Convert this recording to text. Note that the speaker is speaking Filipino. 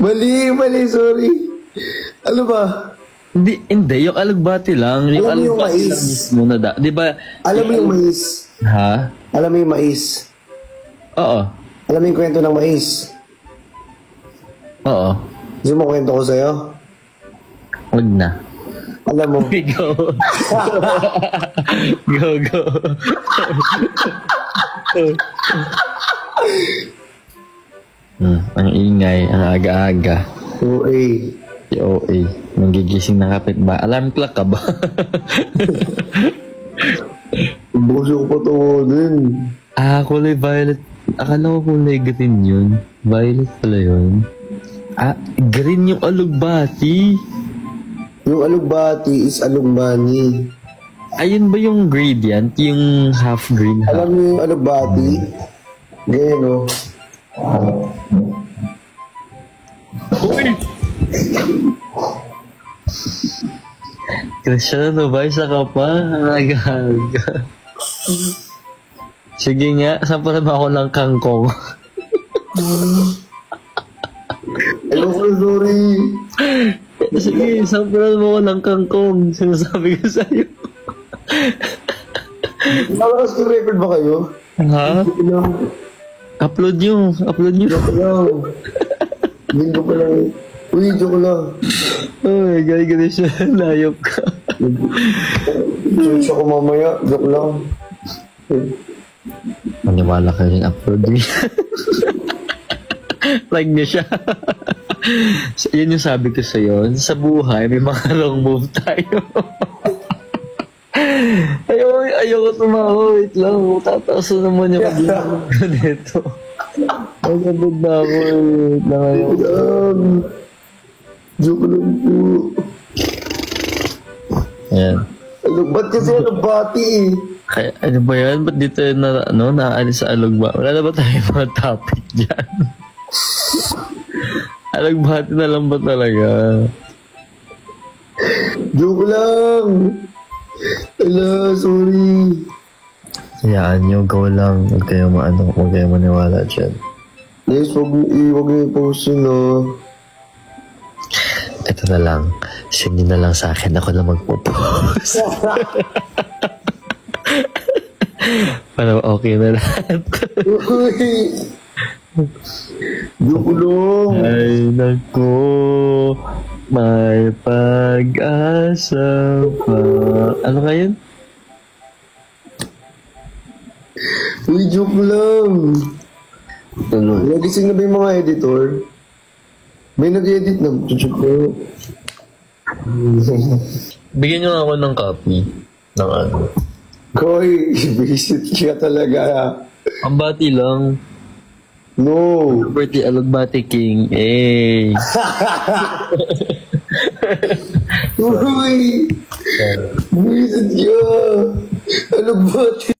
Mali, sorry. Ano ba? Hindi, yung alugbati lang. Yung Alam mo yung alugbati mais? lang mismo na di ba? Alam mo yung mais? Ha? Alam mo yung mais? Oo. Alam mo yung kwento ng mais? Oo. Gusto mo kwento ko sa'yo? Huwag na. Alam mo. Go. Go. Ang ingay, ang aga-aga. OA. Si OA. Nagigising na kapit ba? Alarm clock ka ba? Buso ko pa to din. Kulay violet. Akala ko kulay green yun. Violet pala yun. Green yung alugbati. Yung alugbati is alugbani. Ayun ba yung gradient? Yung half green, half? Alam mo yung alugbati? Ganyan o. Uy! Cristiano, ba? Isa ka pa? Aga-aga. Sige nga, sampalan mo ako ng kangkong. Hello, sorry. Sige, sampalan mo ako ng kangkong. Sinasabi ko sa'yo. Nakakas ko record ba kayo? Ha? Upload nyo. Joke lang. Linggo pa lang. Uy, joke lang. Uy, gali siya. Layop ka. Search ako mamaya. Joke lang. Maniwala ka rin upload niya. Like niya siya. Yun yung sabi ko sa'yo. Sa buhay, may mga wrong move tayo. Ayoko tumawa. Wait lang. Tataas na naman yung kabila dito. Ay, nabod na ako. Wait lang ayaw. Joke lang po. Ayan. Ba't kasi alugbati eh? Kaya, ano ba yan? Ba't dito naalis sa alugba? Wala na ba tayo mga topic dyan? Alugbati na lang ba talaga? Joke lang. Ala, sorry. Hayaan nyo, go lang. Huwag kayo maniwala dyan. Guys, huwag niyo i-post yun, oh. Ito na lang. Send nyo na lang sa akin. Ako na magpo-post. Para okay na lahat. Uy! Joke lang. Ay, naku. May pag-asa pa. Ano ka yun? Uy, joke lang. Ano? Nagising na ba yung mga editor? May nag-edit na. Joke lang. Bigyan nyo ako ng copy. Ng ano. Koy, visit ka talaga. Ang bati lang. No. Pretty Alugbati King. Eh. Uy! Visit ka. Alugbati.